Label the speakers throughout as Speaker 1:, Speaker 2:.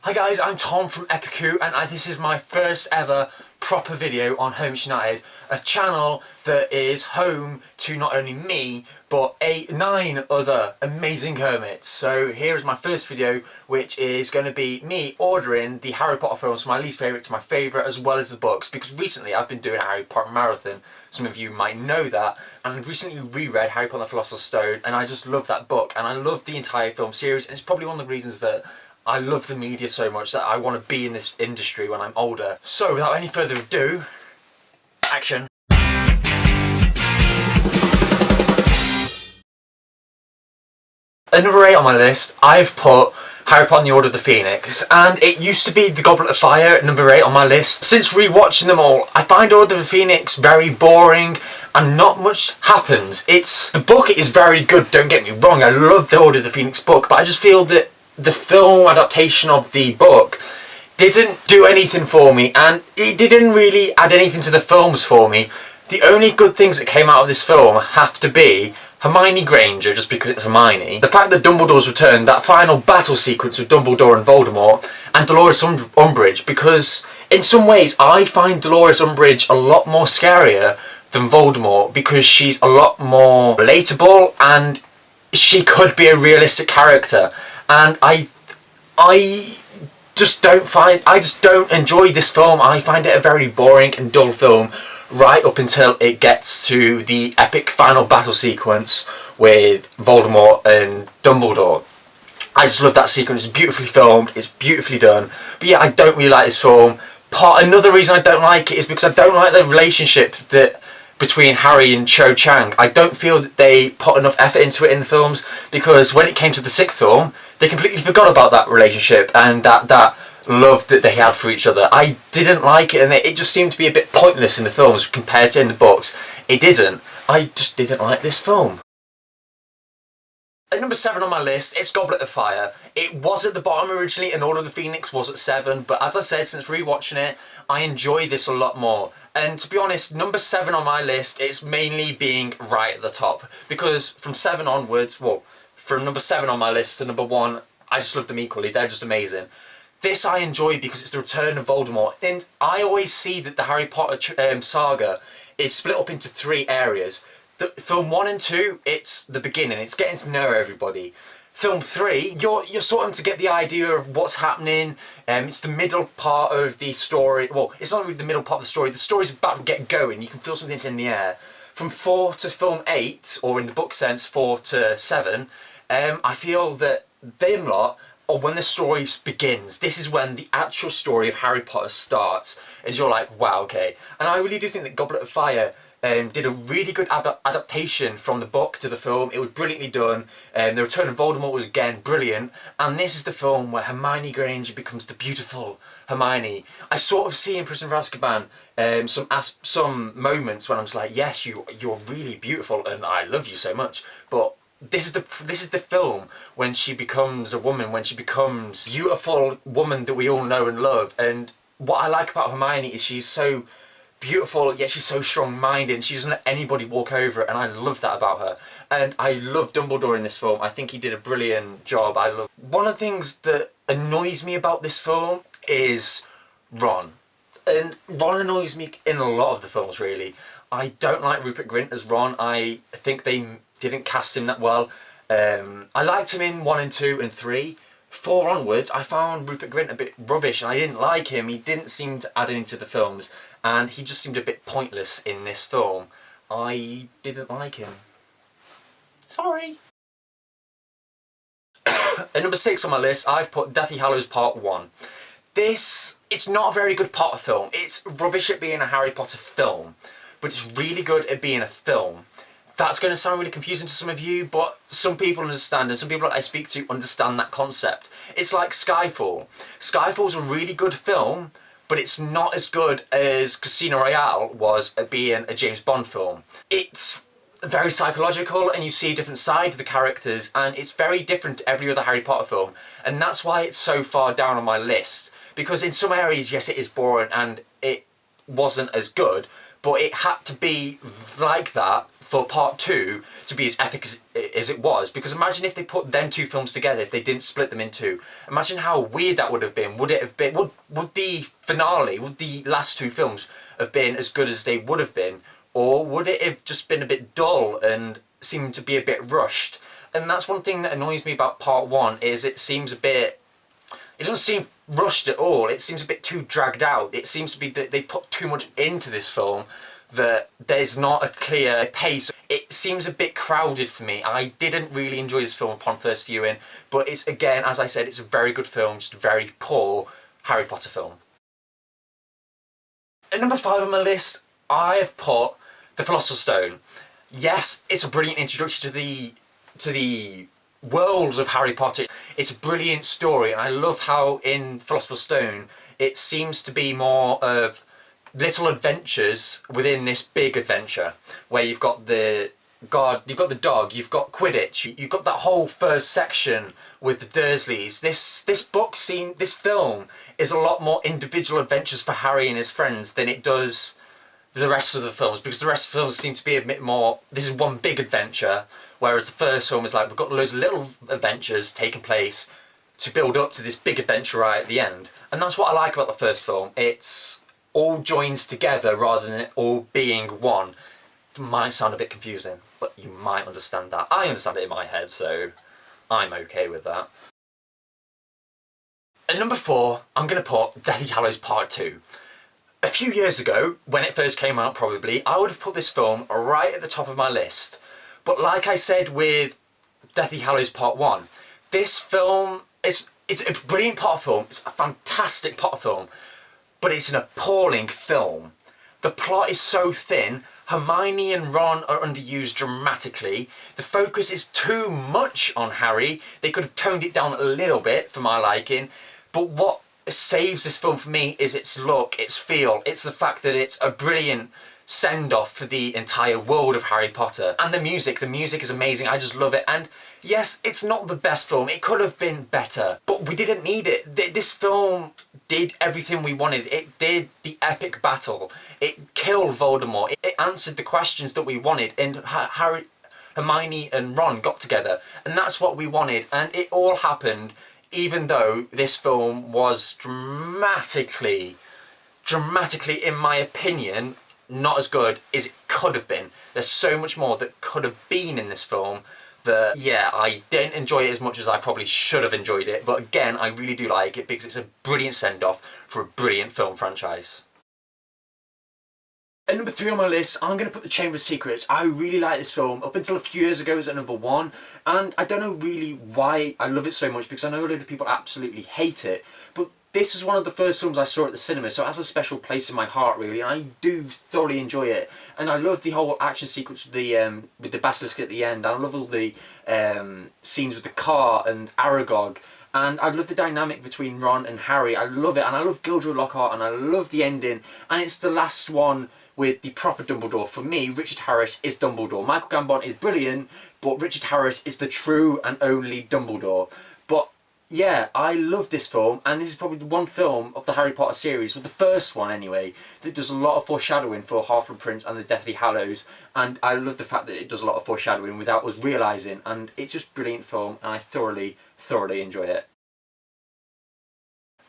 Speaker 1: Hi guys, I'm Tom from Epicoo and this is my first ever proper video on Hermits United, a channel that is home to not only me but 9 other amazing hermits. So here is my first video, which is going to be me ordering the Harry Potter films from my least favourite to my favourite, as well as the books, because recently I've been doing a Harry Potter marathon. Some of you might know that, and I've recently reread Harry Potter and the Philosopher's Stone, and I just love that book and I love the entire film series, and it's probably one of the reasons that I love the media so much that I want to be in this industry when I'm older. So without any further ado, action. At number 8 on my list, I've put Harry Potter and the Order of the Phoenix, and it used to be the Goblet of Fire at number 8 on my list. Since rewatching them all, I find Order of the Phoenix very boring and not much happens. The book is very good, don't get me wrong, I love the Order of the Phoenix book, but I just feel that the film adaptation of the book didn't do anything for me, and it didn't really add anything to the films for me. The only good things that came out of this film have to be Hermione Granger, just because it's Hermione, the fact that Dumbledore's returned, that final battle sequence with Dumbledore and Voldemort, and Dolores Umbridge, because in some ways I find Dolores Umbridge a lot more scarier than Voldemort, because she's a lot more relatable and she could be a realistic character. And I just don't enjoy this film. I find it a very boring and dull film right up until it gets to the epic final battle sequence with Voldemort and Dumbledore. I just love that sequence. It's beautifully filmed, it's beautifully done. But yeah, I don't really like this film. Another reason I don't like it is because I don't like the relationship between Harry and Cho Chang. I don't feel that they put enough effort into it in the films, because when it came to the 6th film, they completely forgot about that relationship and that love that they had for each other. I didn't like it, and it just seemed to be a bit pointless in the films compared to in the books. It didn't. I just didn't like this film. At number 7 on my list, it's Goblet of Fire. It was at the bottom originally, and Order of the Phoenix was at 7, but as I said, since rewatching it, I enjoy this a lot more. And to be honest, number 7 on my list, it's mainly being right at the top, because from 7 onwards, well, from number 7 on my list to number 1, I just love them equally. They're just amazing. This I enjoy because it's the return of Voldemort, and I always see that the Harry Potter saga is split up into 3 areas. Film 1 and 2, it's the beginning, it's getting to know everybody. Film 3, you're starting to get the idea of what's happening. It's the middle part of the story. Well, it's not really the middle part of the story's about to get going, you can feel something's in the air. From 4 to film 8, or in the book sense, 4 to 7, I feel that them lot, or when the story begins, this is when the actual story of Harry Potter starts, and you're like, wow, okay. And I really do think that Goblet of Fire did a really good adaptation from the book to the film. It was brilliantly done. The Return of Voldemort was again brilliant, and this is the film where Hermione Granger becomes the beautiful Hermione. I sort of see in Prison of Azkaban some moments when I'm just like, yes, you're really beautiful, and I love you so much, but this is the film when she becomes a woman, when she becomes beautiful woman that we all know and love. And what I like about Hermione is she's so beautiful, yet she's so strong-minded, and she doesn't let anybody walk over it, and I love that about her. And I love Dumbledore in this film. I think he did a brilliant job. One of the things that annoys me about this film is Ron. And Ron annoys me in a lot of the films, really. I don't like Rupert Grint as Ron. I think they didn't cast him that well. I liked him in 1 and 2 and 3. 4 onwards, I found Rupert Grint a bit rubbish, and I didn't like him. He didn't seem to add anything to the films, and he just seemed a bit pointless in this film. I didn't like him. Sorry. At number 6 on my list, I've put Deathly Hallows Part 1. It's not a very good Potter film. It's rubbish at being a Harry Potter film, but it's really good at being a film. That's going to sound really confusing to some of you, but some people understand, and some people that I speak to understand that concept. It's like Skyfall. Skyfall's a really good film, but it's not as good as Casino Royale was at being a James Bond film. It's very psychological, and you see a different side of the characters, and it's very different to every other Harry Potter film, and that's why it's so far down on my list. Because in some areas, yes, it is boring, and it wasn't as good, but it had to be like that for part 2 to be as epic as it was, because imagine if they put them 2 films together, if they didn't split them in 2. Imagine how weird that would have been. Would it have been, would the finale, would the last 2 films have been as good as they would have been, or would it have just been a bit dull and seemed to be a bit rushed? And that's one thing that annoys me about part 1, is it seems a bit, it doesn't seem rushed at all. It seems a bit too dragged out. It seems to be that they put too much into this film, that there's not a clear pace. It seems a bit crowded for me. I didn't really enjoy this film upon first viewing, but it's, again, as I said, it's a very good film, just a very poor Harry Potter film. At number 5 on my list, I have put The Philosopher's Stone. Yes, it's a brilliant introduction to the world of Harry Potter. It's a brilliant story, and I love how in Philosopher's Stone it seems to be more of little adventures within this big adventure, where you've got the dog, you've got Quidditch, you've got that whole first section with the Dursleys. This film is a lot more individual adventures for Harry and his friends than it does the rest of the films, because the rest of the films seem to be a bit more, this is one big adventure, whereas the first film is like, we've got loads of little adventures taking place to build up to this big adventure right at the end. And that's what I like about the first film. It's all joins together rather than it all being one. It might sound a bit confusing, but you might understand that. I understand it in my head, so I'm okay with that. At number 4, I'm going to put Deathly Hallows Part 2. A few years ago, when it first came out probably, I would have put this film right at the top of my list. But like I said with Deathly Hallows Part 1, this film, it's a brilliant Potter film, it's a fantastic Potter film, but it's an appalling film. The plot is so thin, Hermione and Ron are underused dramatically, the focus is too much on Harry, they could have toned it down a little bit for my liking, but what saves this film for me is its look, its feel, it's the fact that it's a brilliant send-off for the entire world of Harry Potter. And the music is amazing, I just love it. And yes, it's not the best film, it could have been better, but we didn't need it. This film did everything we wanted. It did the epic battle, it killed Voldemort, it answered the questions that we wanted, and Hermione and Ron got together, and that's what we wanted, and it all happened. Even though this film was dramatically, in my opinion, not as good as it could have been. There's so much more that could have been in this film that, yeah, I didn't enjoy it as much as I probably should have enjoyed it. But again, I really do like it because it's a brilliant send-off for a brilliant film franchise. At number 3 on my list, I'm going to put The Chamber of Secrets. I really like this film. Up until a few years ago it was at number 1, and I don't know really why I love it so much, because I know a lot of people absolutely hate it, but this is one of the first films I saw at the cinema, so it has a special place in my heart really, and I do thoroughly enjoy it. And I love the whole action sequence with the basilisk at the end. I love all the scenes with the car and Aragog. And I love the dynamic between Ron and Harry. I love it, and I love Gilderoy Lockhart, and I love the ending. And it's the last one with the proper Dumbledore. For me, Richard Harris is Dumbledore. Michael Gambon is brilliant, but Richard Harris is the true and only Dumbledore. But yeah, I love this film, and this is probably the one film of the Harry Potter series, well, the first one anyway, that does a lot of foreshadowing for Half-Blood Prince and the Deathly Hallows, and I love the fact that it does a lot of foreshadowing without us realising, and it's just a brilliant film, and I thoroughly enjoy it.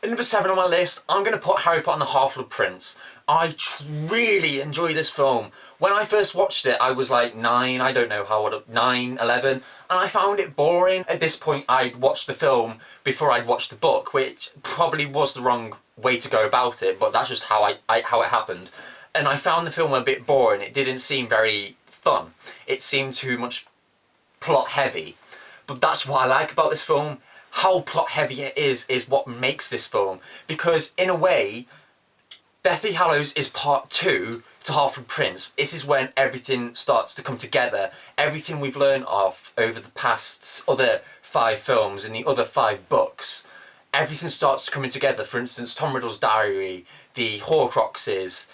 Speaker 1: At number 7 on my list, I'm going to put Harry Potter and the Half-Blood Prince. I really enjoy this film. When I first watched it, I was like 9, I don't know how old, 9, 11, and I found it boring. At this point, I'd watched the film before I'd watched the book, which probably was the wrong way to go about it, but that's just how how it happened. And I found the film a bit boring. It didn't seem very fun. It seemed too much plot heavy. But that's what I like about this film. How plot heavy it is what makes this film, because in a way Deathly Hallows is part 2 to Half-Blood Prince. This is when everything starts to come together, everything we've learned of over the past other 5 films and the other 5 books, everything starts coming together. For instance, Tom Riddle's diary, the Horcruxes,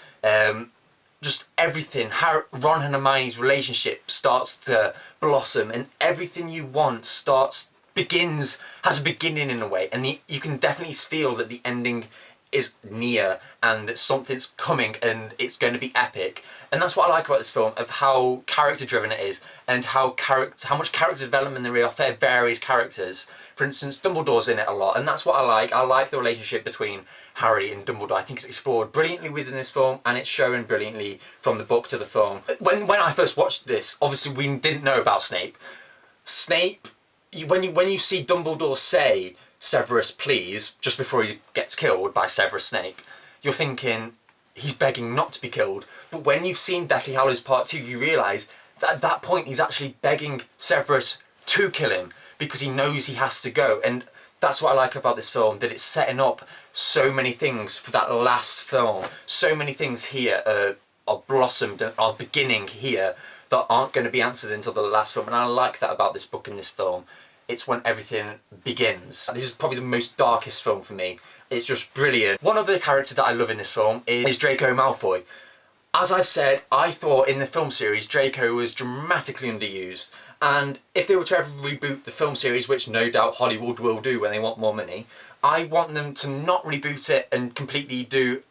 Speaker 1: just everything. Ron and Hermione's relationship starts to blossom, and everything you want has a beginning in a way, and you can definitely feel that the ending is near and that something's coming and it's going to be epic. And that's what I like about this film, of how character driven it is and how much character development there is for various characters. For instance, Dumbledore's in it a lot, and that's what I like. I like the relationship between Harry and Dumbledore. I think it's explored brilliantly within this film, and it's shown brilliantly from the book to the film. When I first watched this, obviously we didn't know about Snape. When you see Dumbledore say, "Severus, please," just before he gets killed by Severus Snape, you're thinking he's begging not to be killed. But when you've seen Deathly Hallows Part 2, you realise that at that point he's actually begging Severus to kill him because he knows he has to go. And that's what I like about this film, that it's setting up so many things for that last film. So many things here are blossomed and are beginning here that aren't going to be answered until the last film. And I like that about this book and this film. It's when everything begins. This is probably the most darkest film for me. It's just brilliant. One other character that I love in this film is Draco Malfoy. As I've said, I thought in the film series Draco was dramatically underused, and if they were to ever reboot the film series, which no doubt Hollywood will do when they want more money, I want them to not reboot it and completely do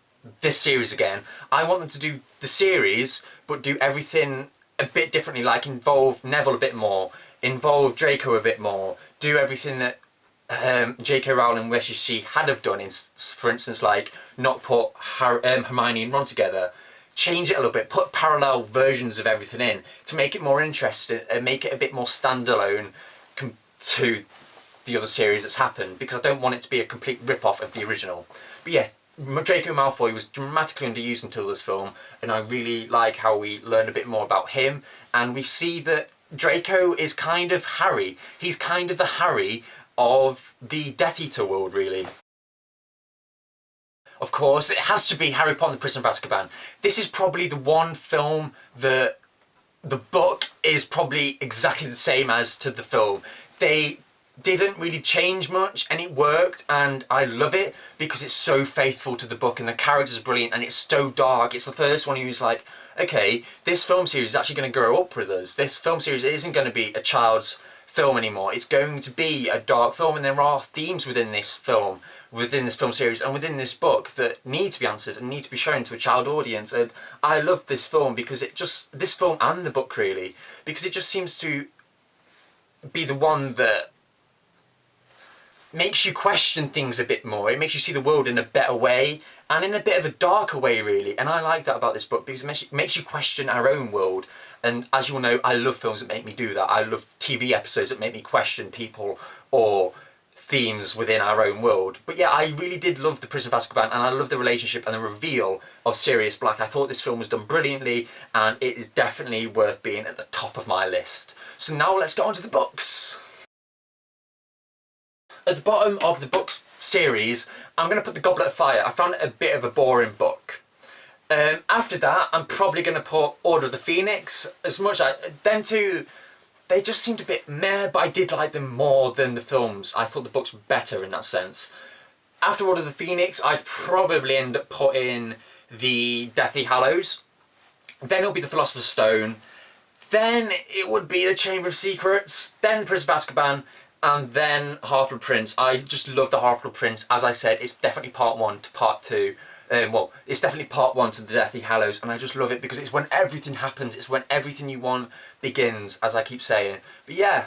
Speaker 1: this series again. I want them to do the series, but do everything a bit differently, like involve Neville a bit more, involve Draco a bit more, do everything that J.K. Rowling wishes she had have done, for instance, like not put Hermione and Ron together, change it a little bit, put parallel versions of everything in to make it more interesting and make it a bit more standalone to the other series that's happened, because I don't want it to be a complete rip-off of the original. But yeah, Draco Malfoy was dramatically underused until this film, and I really like how we learn a bit more about him, and we see that Draco is kind of Harry. He's kind of the Harry of the Death Eater world, really. Of course, it has to be Harry Potter and the Prisoner of Azkaban. This is probably the one film that the book is probably exactly the same as to the film. They didn't really change much and it worked, and I love it because it's so faithful to the book and the characters are brilliant and it's so dark. It's the first one who's like, okay, this film series is actually going to grow up with us. This film series isn't going to be a child's film anymore. It's going to be a dark film, and there are themes within this film series and within this book that need to be answered and need to be shown to a child audience. And I love this film because this film and the book really, because it just seems to be the one that makes you question things a bit more. It makes you see the world in a better way and in a bit of a darker way, really. And I like that about this book because it makes you question our own world. And as you all know, I love films that make me do that. I love TV episodes that make me question people or themes within our own world. But yeah, I really did love The Prisoner of Azkaban, and I love the relationship and the reveal of Sirius Black. I thought this film was done brilliantly, and it is definitely worth being at the top of my list. So now let's get on to the books. At the bottom of the books series, I'm going to put The Goblet of Fire. I found it a bit of a boring book. After that, I'm probably going to put Order of the Phoenix. As much as them two, they just seemed a bit meh, but I did like them more than the films. I thought the books were better in that sense. After Order of the Phoenix, I'd probably end up putting the Deathly Hallows. Then it'll be the Philosopher's Stone. Then it would be the Chamber of Secrets. Then Prisoner of Azkaban. And then Half-Blood Prince. I just love the Half-Blood Prince. As I said, it's definitely part 1 to part 2. Well, it's definitely part 1 to the Deathly Hallows, and I just love it because it's when everything happens. It's when everything you want begins, as I keep saying. But yeah,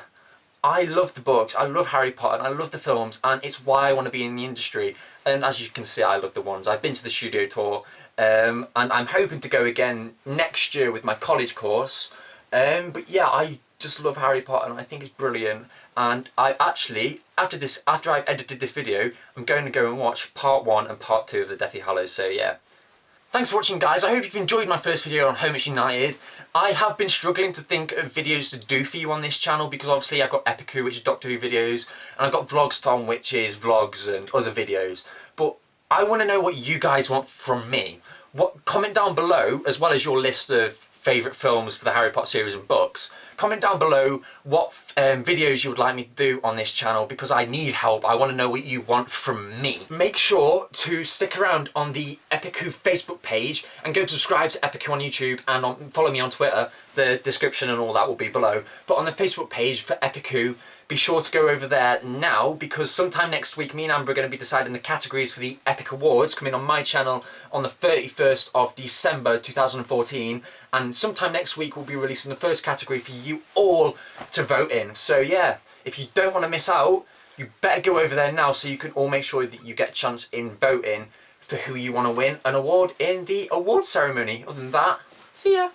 Speaker 1: I love the books, I love Harry Potter, and I love the films, and it's why I want to be in the industry. And as you can see, I love the ones. I've been to the studio tour, and I'm hoping to go again next year with my college course. But yeah, I just love Harry Potter and I think it's brilliant, and I actually, after I've edited this video, I'm going to go and watch part 1 and part 2 of the Deathly Hallows. So yeah, thanks for watching, guys. I hope you've enjoyed my first video on Hermits United. I have been struggling to think of videos to do for you on this channel because obviously I've got Epic Who, which is Doctor Who videos, and I've got Vlogs Tom, which is vlogs and other videos. But I want to know what you guys want from me. Comment down below, as well as your list of favourite films for the Harry Potter series and books. comment down below what videos you would like me to do on this channel, because I need help. I want to know what you want from me. Make sure to stick around on the Epic Who Facebook page and go subscribe to Epic Who on YouTube and follow me on Twitter. The description and all that will be below. But on the Facebook page for Epic Who, be sure to go over there now, because sometime next week me and Amber are going to be deciding the categories for the Epic Awards coming on my channel on the 31st of December 2014, and sometime next week we'll be releasing the first category for you all to vote in. So yeah, if you don't want to miss out, you better go over there now so you can all make sure that you get a chance in voting for who you want to win an award in the award ceremony. Other than that, see ya!